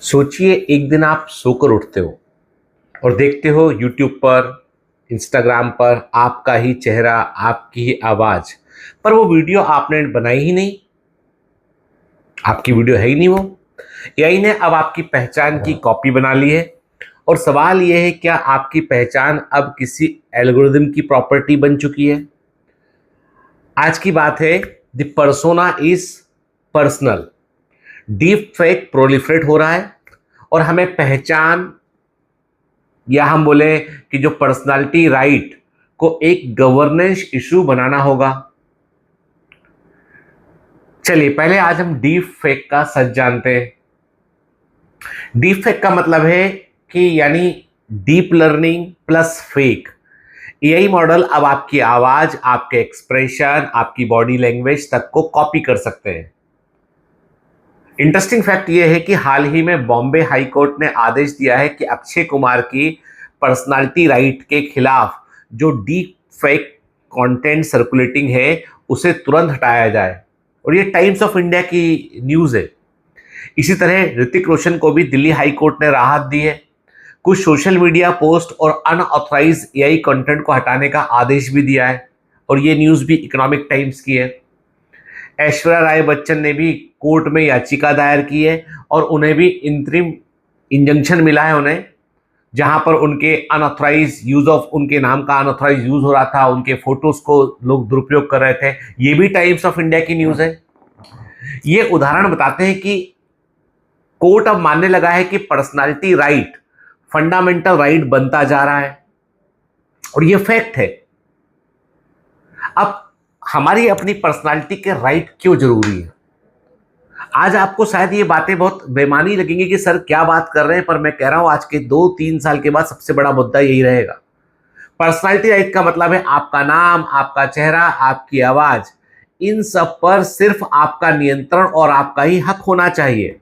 सोचिए एक दिन आप सोकर उठते हो और देखते हो यूट्यूब पर, इंस्टाग्राम पर आपका ही चेहरा, आपकी ही आवाज, पर वो वीडियो आपने बनाई ही नहीं। आपकी वीडियो है ही नहीं वो। एआई ने अब आपकी पहचान की कॉपी बना ली है। और सवाल ये है, क्या आपकी पहचान अब किसी एल्गोरिदम की प्रॉपर्टी बन चुकी है? आज की बात है, the persona is personal. Deep fake proliferate हो रहा है और हमें पहचान, या हम बोले कि जो पर्सनालिटी राइट को एक गवर्नेंस इशू बनाना होगा। चलिए पहले आज हम डीप फेक का सच जानते हैं। डीप फेक का मतलब है कि यानी deep learning plus fake. AI model अब आपकी आवाज, आपके एक्सप्रेशन, आपकी बॉडी लैंग्वेज तक को कॉपी कर सकते हैं। इंटरेस्टिंग फैक्ट यह है कि हाल ही में बॉम्बे हाई कोर्ट ने आदेश दिया है कि अक्षय कुमार की पर्सनालिटी राइट के खिलाफ जो डीप फेक कंटेंट सर्कुलेटिंग है उसे तुरंत हटाया जाए। और ये टाइम्स ऑफ इंडिया की न्यूज़ है। इसी तरह ऋतिक रोशन को भी दिल्ली हाई कोर्ट ने राहत दी है। कुछ सोशल मीडिया पोस्ट और अनऑथराइज एआई कंटेंट को हटाने का आदेश भी दिया है। और ये न्यूज़ भी इकोनॉमिक टाइम्स की है। ऐश्वर्या राय बच्चन ने भी कोर्ट में याचिका दायर की है और उन्हें भी इंतरिम इंजंक्शन मिला है उन्हें, जहां पर उनके अनऑथराइज यूज ऑफ, उनके नाम का अनऑथराइज यूज हो रहा था, उनके फोटोज को लोग दुरुपयोग कर रहे थे। ये भी टाइम्स ऑफ इंडिया की न्यूज है। ये उदाहरण बताते हैं कि कोर्ट अब मानने लगा है कि पर्सनालिटी राइट फंडामेंटल राइट बनता जा रहा है और ये फैक्ट है। अब हमारी अपनी पर्सनालिटी के राइट क्यों जरूरी है? आज आपको शायद ये बातें बहुत बेमानी लगेंगी कि सर क्या बात कर रहे हैं, पर मैं कह रहा हूं आज के 2-3 साल के बाद सबसे बड़ा मुद्दा यही रहेगा। पर्सनालिटी राइट का मतलब है आपका नाम, आपका चेहरा, आपकी आवाज, इन सब पर सिर्फ आपका नियंत्रण और आपका ही हक होना चाहिए।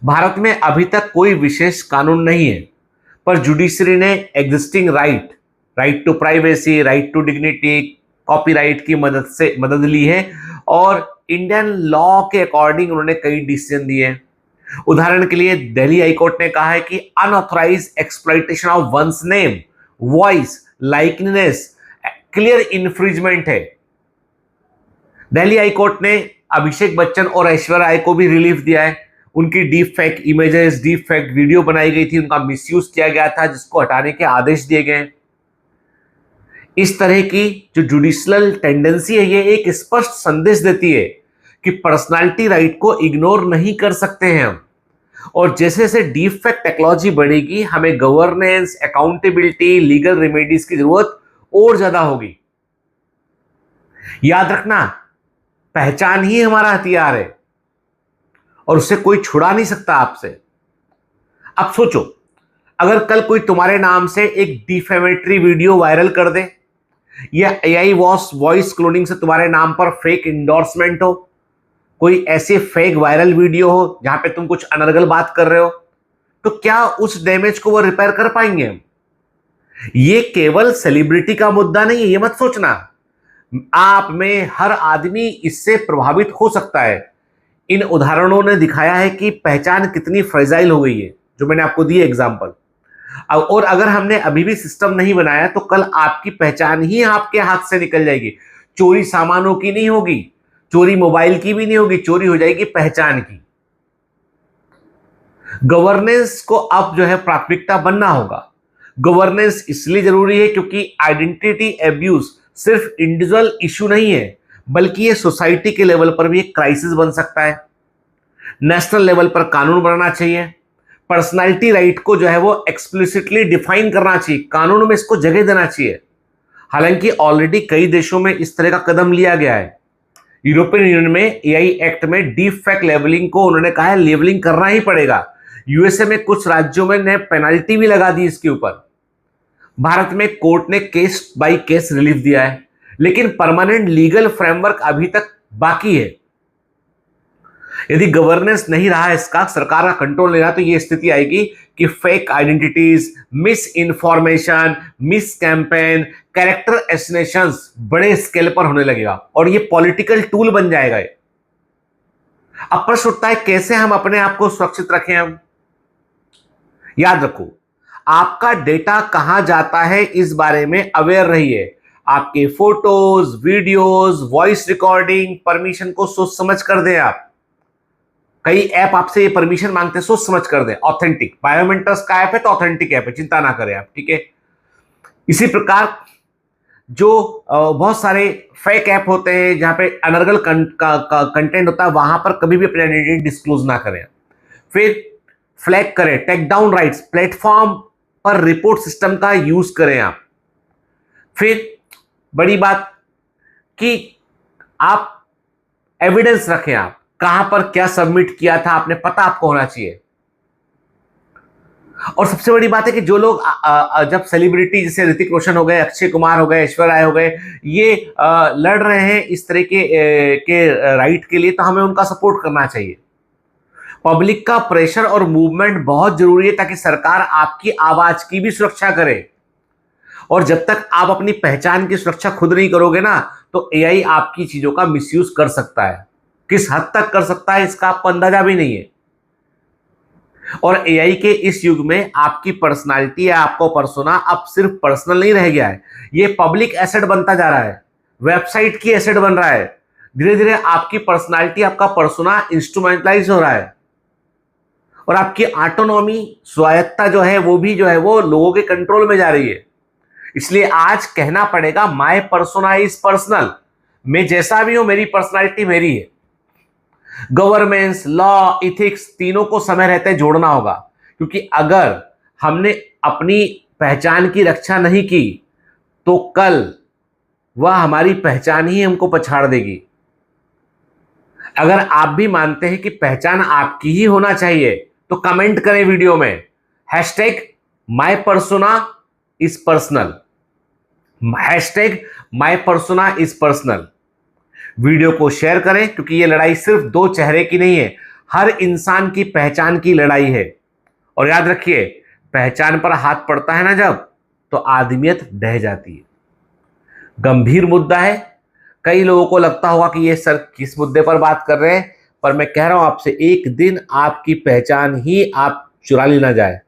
भारत में अभी तक कोई विशेष कानून नहीं है, पर जुडिशरी ने existing right to privacy, right to dignity, copyright की मदद ली है और इंडियन लॉ के अकॉर्डिंग उन्होंने कई डिसीजन दिए हैं। उदाहरण के लिए दिल्ली हाईकोर्ट ने कहा है कि unauthorised exploitation of one's name, voice, likeness clear infringement है। दिल्ली हाईकोर्ट ने अभिषेक बच्चन और ऐश्वर्या राय को भी रिलीफ दिया है। उनकी deep fake images, deep fake video बनाई गई थी, उनका मिसयूज किया गया था, जिसको हटाने के आदेश दिए गए। इस तरह की जो जुडिशियल टेंडेंसी है, ये एक स्पष्ट संदेश देती है कि पर्सनालिटी राइट को इग्नोर नहीं कर सकते हैं हम। और जैसे जैसे डीप फेक टेक्नोलॉजी बढ़ेगी, हमें गवर्नेंस, अकाउंटेबिलिटी, लीगल रेमेडीज की जरूरत और ज्यादा होगी। याद रखना, पहचान ही हमारा हथियार है और उससे कोई छुड़ा नहीं सकता आपसे। अब सोचो, अगर कल कोई तुम्हारे नाम से एक डिफेमेटरी वीडियो वायरल कर दे, या एआई वॉइस क्लोनिंग से तुम्हारे नाम पर फेक इंडोर्समेंट हो, कोई ऐसे फेक वायरल वीडियो हो जहां पे तुम कुछ अनर्गल बात कर रहे हो, तो क्या उस डैमेज को वो रिपेयर कर पाएंगे? ये केवल सेलिब्रिटी का मुद्दा नहीं है, ये मत सोचना। आप में हर आदमी इससे प्रभावित हो सकता है। इन उदाहरणों ने दिखाया है कि पहचान कितनी फ्रेजाइल हो गई है, जो मैंने आपको दिए एग्जांपल। और अगर हमने अभी भी सिस्टम नहीं बनाया तो कल आपकी पहचान ही आपके हाथ से निकल जाएगी। चोरी सामानों की नहीं होगी, चोरी मोबाइल की भी नहीं होगी, चोरी हो जाएगी पहचान की। गवर्नेंस को अब जो है प्राथमिकता बनना होगा। गवर्नेंस इसलिए जरूरी है क्योंकि आइडेंटिटी एब्यूज सिर्फ इंडिविजुअल इशू नहीं है, बल्कि ये सोसाइटी के लेवल पर भी एक क्राइसिस बन सकता है। नेशनल लेवल पर कानून बनाना चाहिए। पर्सनालिटी राइट को जो है वो एक्सप्लिसिटली डिफाइन करना चाहिए, कानून में इसको जगह देना चाहिए। हालांकि ऑलरेडी कई देशों में इस तरह का कदम लिया गया है। यूरोपियन यूनियन में एआई एक्ट में डीप फेक लेबलिंग को उन्होंने कहा है लेबलिंग करना ही पड़ेगा। यूएसए में कुछ राज्यों में ने पेनल्टी भी लगा दी इसके ऊपर। भारत में कोर्ट ने केस बाय केस रिलीफ दिया है, लेकिन परमानेंट लीगल फ्रेमवर्क अभी तक बाकी है। यदि गवर्नेंस नहीं रहा इसका, सरकार का कंट्रोल नहीं रहा, तो ये स्थिति आएगी कि fake identities, misinformation, miss campaign, character assassinations बड़े स्केल पर होने लगेगा और ये पॉलिटिकल टूल बन जाएगा। अब प्रश्न उठता है, कैसे हम अपने आप को सुरक्षित रखें? हम याद रखो, आपका डेटा कहां जाता है इस बारे में अवेयर रहिए। आपके photos, videos, voice recording, permission को सोच समझ कर दें आप। कई ऐप आपसे ये परमिशन मांगते हैं, सोच समझ कर दें। ऑथेंटिक बायोमेट्रिक्स का ऐप है तो ऑथेंटिक ऐप है, चिंता ना करें आप, ठीक है। इसी प्रकार जो बहुत सारे फेक ऐप होते हैं जहां पे अनर्गल कंटेंट होता है, वहां पर कभी भी अपनी आइडेंटिटी डिस्क्लोज ना करें। फिर फ्लैग करें, टेक डाउन राइट्स, प्लेटफॉर्म पर रिपोर्ट सिस्टम का यूज करें आप। फिर बड़ी बात कि आप एविडेंस रखें, आप कहां पर क्या सबमिट किया था आपने, पता आपको होना चाहिए। और सबसे बड़ी बात है कि जो लोग जब सेलिब्रिटी जैसे ऋतिक रोशन हो गए, अक्षय कुमार हो गए, ऐश्वर्या राय हो गए, ये लड़ रहे हैं इस तरह के राइट के लिए, तो हमें उनका सपोर्ट करना चाहिए। पब्लिक का प्रेशर और मूवमेंट बहुत जरूरी है ताकि सरकार आपकी आवाज की भी सुरक्षा करे। और जब तक आप अपनी पहचान की सुरक्षा खुद नहीं करोगे ना, तो एआई आपकी चीजों का मिसयूज कर सकता है। किस हद तक कर सकता है इसका आपको अंदाजा भी नहीं है। और एआई के इस युग में आपकी पर्सनालिटी या आपको पर्सोना अब सिर्फ पर्सनल नहीं रह गया है, ये पब्लिक एसेट बनता जा रहा है, वेबसाइट की एसेट बन रहा है। धीरे धीरे आपकी पर्सनालिटी, आपका पर्सोना इंस्ट्रूमेंटलाइज हो रहा है और आपकी ऑटोनॉमी, स्वायत्ता जो है वो भी जो है वो लोगों के कंट्रोल में जा रही है। इसलिए आज कहना पड़ेगा, माय पर्सोना इज पर्सनल। मैं जैसा भी हूं, मेरी पर्सनालिटी मेरी है। गवर्नेंस, लॉ, इथिक्स तीनों को समय रहते जोड़ना होगा, क्योंकि अगर हमने अपनी पहचान की रक्षा नहीं की तो कल वह हमारी पहचान ही हमको पछाड़ देगी। अगर आप भी मानते हैं कि पहचान आपकी ही होना चाहिए तो कमेंट करें वीडियो में hashtag my persona is personal, hashtag my persona is personal. Video को शेयर करें, क्योंकि ये लड़ाई सिर्फ दो चेहरे की नहीं है, हर इंसान की पहचान की लड़ाई है। और याद रखिए, पहचान पर हाथ पड़ता है ना जब, तो आदमियत ढह जाती है। गंभीर मुद्दा है। कई लोगों को लगता होगा कि ये सर किस मुद्दे पर बात कर रहे हैं, पर मैं कह रहा हूं आपसे, एक दिन आपकी पहचान ही आप चुरा ली ना जाए,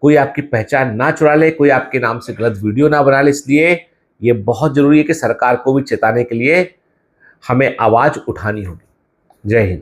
कोई आपकी पहचान ना चुरा ले, कोई आपके नाम से गलत वीडियो ना बना ले। इसलिए ये बहुत जरूरी है कि सरकार को भी चेताने के लिए हमें आवाज उठानी होगी। जय हिंद।